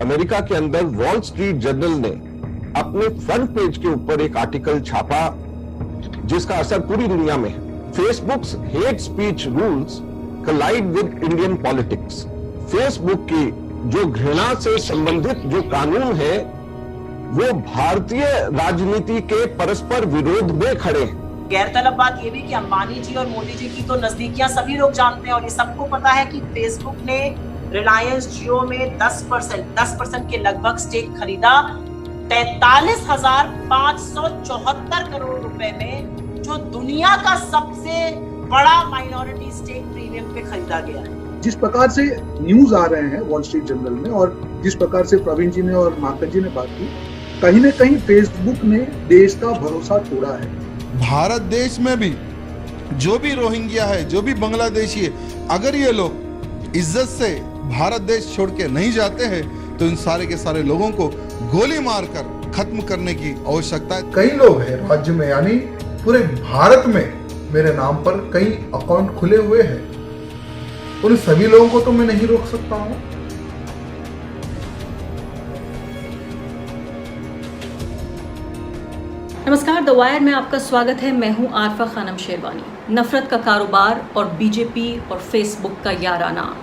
America के अंदर wall street journal ने अपने फ्रंट पेज के ऊपर एक आर्टिकल छापा जिसका असर पूरी दुनिया में है। Facebook's hate speech rules collide with Indian politics. Facebook की जो घृणा से संबंधित जो कानून है वो भारतीय राजनीति के परस्पर विरोध में खड़े हैं। गैरतलब बात ये भी कि अंबानी जी और मोदी जी की तो नजदीकियां सभी लोग जानते हैं और ये सबको पता है कि फेसबुक ने रिलायंस जियो में 10% के लगभग स्टेक खरीदा 43,574 करोड़ रुपए में, जो दुनिया का सबसे बड़ा माइनॉरिटी स्टेक प्रीमियम पे खरीदा गया है। जिस प्रकार से न्यूज आ रहे हैं वॉल स्ट्रीट जर्नल में और जिस प्रकार से प्रवीण जी ने और माकन जी ने बात की, कहीं न कहीं फेसबुक ने देश का भरोसा तोड़ा है। भारत देश में भी जो भी रोहिंग्या है, जो भी बांग्लादेशी है, अगर ये लोग इज्जत से भारत देश छोड़ के नहीं जाते हैं तो इन सारे के सारे लोगों को गोली मारकर खत्म करने की आवश्यकता है। कई लोग हैं राज्य में, यानी पूरे भारत में मेरे नाम पर कई अकाउंट खुले हुए हैं। उन सभी लोगों को तो मैं नहीं रोक सकता हूं। नमस्कार, द वायर में आपका स्वागत है। मैं हूं आरफा खानम शेरवानी। नफरत का कारोबार और बीजेपी और फेसबुक का याराना,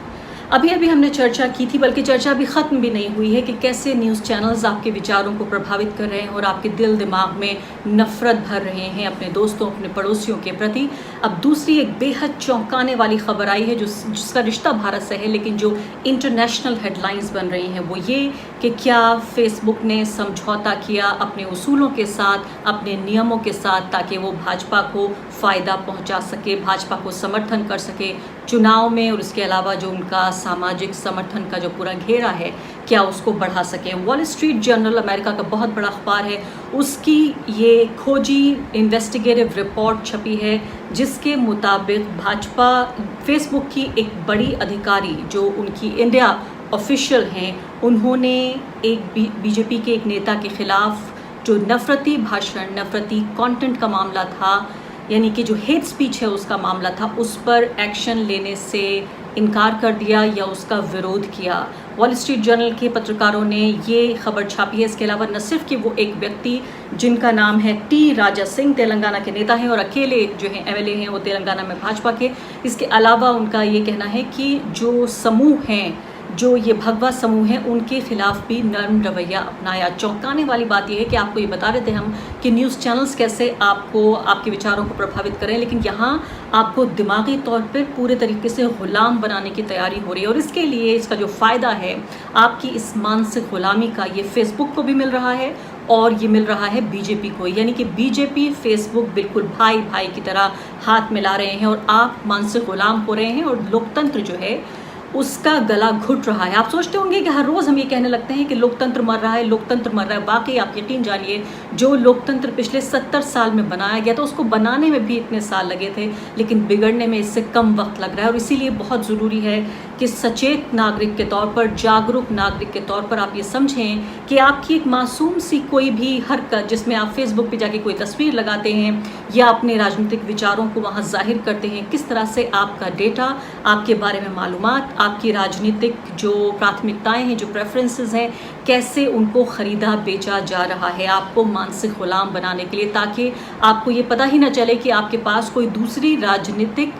अभी हमने चर्चा की थी, बल्कि चर्चा अभी ख़त्म भी नहीं हुई है कि कैसे न्यूज़ चैनल्स आपके विचारों को प्रभावित कर रहे हैं और आपके दिल दिमाग में नफ़रत भर रहे हैं अपने दोस्तों, अपने पड़ोसियों के प्रति। अब दूसरी एक बेहद चौंकाने वाली खबर आई है जिसका रिश्ता भारत से है, लेकिन जो इंटरनेशनल हेडलाइंस बन रही हैं वो ये कि क्या फेसबुक ने समझौता किया अपने उसूलों के साथ, अपने नियमों के साथ, ताकि वो भाजपा को फ़ायदा पहुंचा सके, भाजपा को समर्थन कर सके चुनाव में, और इसके अलावा जो उनका सामाजिक समर्थन का जो पूरा घेरा है क्या उसको बढ़ा सके। वॉल स्ट्रीट जर्नल अमेरिका का बहुत बड़ा अखबार है, उसकी ये खोजी इन्वेस्टिगेटिव रिपोर्ट छपी है जिसके मुताबिक भाजपा फेसबुक की एक बड़ी अधिकारी जो उनकी इंडिया ऑफिशियल हैं, उन्होंने एक बीजेपी के एक नेता के खिलाफ जो नफरती भाषण, नफरती कंटेंट का मामला था, यानी कि जो हेट स्पीच है उसका मामला था, उस पर एक्शन लेने से इनकार कर दिया या उसका विरोध किया। वॉल स्ट्रीट जर्नल के पत्रकारों ने ये खबर छापी है। इसके अलावा न सिर्फ कि वो एक व्यक्ति जिनका नाम है टी राजा सिंह, तेलंगाना के नेता हैं और अकेले जो हैं एमएलए हैं वो तेलंगाना में भाजपा के, इसके अलावा उनका ये कहना है कि जो समूह हैं, जो ये भगवा समूह हैं, उनके खिलाफ भी नर्म रवैया अपनाया। चौंकाने वाली बात यह है कि आपको ये बता रहे थे हम कि न्यूज़ चैनल्स कैसे आपको, आपके विचारों को प्रभावित करें, लेकिन यहाँ आपको दिमागी तौर पर पूरे तरीके से गुलाम बनाने की तैयारी हो रही है। और इसके लिए इसका जो फ़ायदा है आपकी इस मानसिक गुलामी का, ये फेसबुक को भी मिल रहा है और ये मिल रहा है बीजेपी को, यानी कि बीजेपी फेसबुक बिल्कुल भाई भाई की तरह हाथ मिला रहे हैं और आप मानसिक गुलाम हो रहे हैं और लोकतंत्र जो है उसका गला घुट रहा है। आप सोचते होंगे कि हर रोज़ हम ये कहने लगते हैं कि लोकतंत्र मर रहा है, लोकतंत्र मर रहा है। वाकई आप यकीन जानिए, जो लोकतंत्र पिछले 70 साल में बनाया गया था उसको बनाने में भी इतने साल लगे थे, लेकिन बिगड़ने में इससे कम वक्त लग रहा है। और इसीलिए बहुत ज़रूरी है कि सचेत नागरिक के तौर पर, जागरूक नागरिक के तौर पर आप ये समझें कि आपकी एक मासूम सी कोई भी हरकत, जिसमें आप फेसबुक पे जाके कोई तस्वीर लगाते हैं या अपने राजनीतिक विचारों को वहाँ जाहिर करते हैं, किस तरह से आपका डेटा, आपके बारे में मालूमात, आपकी राजनीतिक जो प्राथमिकताएं हैं, जो प्रेफरेंसेस हैं, कैसे उनको ख़रीदा बेचा जा रहा है आपको मानसिक गुलाम बनाने के लिए, ताकि आपको ये पता ही ना चले कि आपके पास कोई दूसरी राजनीतिक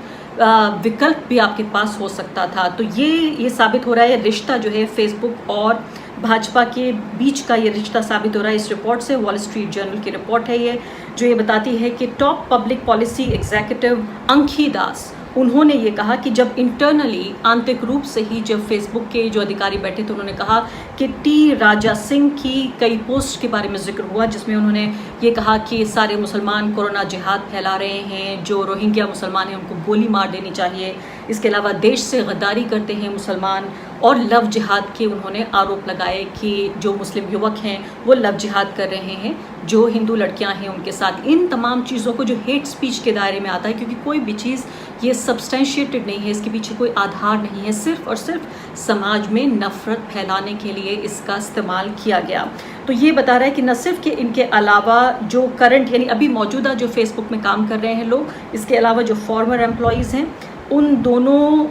विकल्प भी आपके पास हो सकता था। तो ये साबित हो रहा है, रिश्ता जो है फेसबुक और भाजपा के बीच का ये रिश्ता साबित हो रहा है इस रिपोर्ट से। वॉल स्ट्रीट जर्नल की रिपोर्ट है ये, जो ये बताती है कि टॉप पब्लिक पॉलिसी एग्जीक्यूटिव अंकी दास, उन्होंने ये कहा कि जब इंटरनली, आंतरिक रूप से ही जब फेसबुक के जो अधिकारी बैठे थे, उन्होंने कहा कि टी राजा सिंह की कई पोस्ट के बारे में जिक्र हुआ, जिसमें उन्होंने ये कहा कि सारे मुसलमान कोरोना जिहाद फैला रहे हैं, जो रोहिंग्या मुसलमान हैं उनको गोली मार देनी चाहिए। इसके अलावा देश से गद्दारी करते हैं मुसलमान, और लव जिहाद के उन्होंने आरोप लगाए कि जो मुस्लिम युवक हैं वो लव जिहाद कर रहे हैं, जो हिंदू लड़कियां हैं उनके साथ। इन तमाम चीज़ों को जो हेट स्पीच के दायरे में आता है, क्योंकि कोई भी चीज़ ये सब्सटेंशिएटेड नहीं है, इसके पीछे कोई आधार नहीं है, सिर्फ और सिर्फ समाज में नफ़रत फैलाने के लिए इसका इस्तेमाल किया गया। तो ये बता रहा है कि न सिर्फ कि इनके अलावा जो करंट, यानी अभी मौजूदा जो फेसबुक में काम कर रहे हैं लोग, इसके अलावा जो फॉर्मर एम्प्लॉयज़ हैं उन दोनों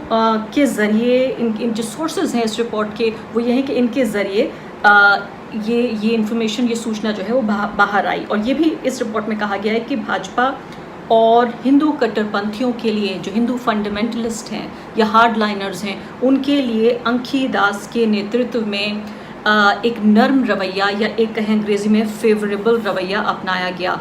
के ज़रिए इन जो सोर्सेज हैं इस रिपोर्ट के वो ये हैं कि इनके ज़रिए ये इन्फॉर्मेशन, ये सूचना जो है वो बाहर आई। और ये भी इस रिपोर्ट में कहा गया है कि भाजपा और हिंदू कट्टरपंथियों के लिए, जो हिंदू फंडामेंटलिस्ट हैं या हार्डलाइनर्स हैं, उनके लिए अंखी दास के नेतृत्व में एक नर्म रवैया या एक कहें अंग्रेज़ी में फेवरेबल रवैया अपनाया गया।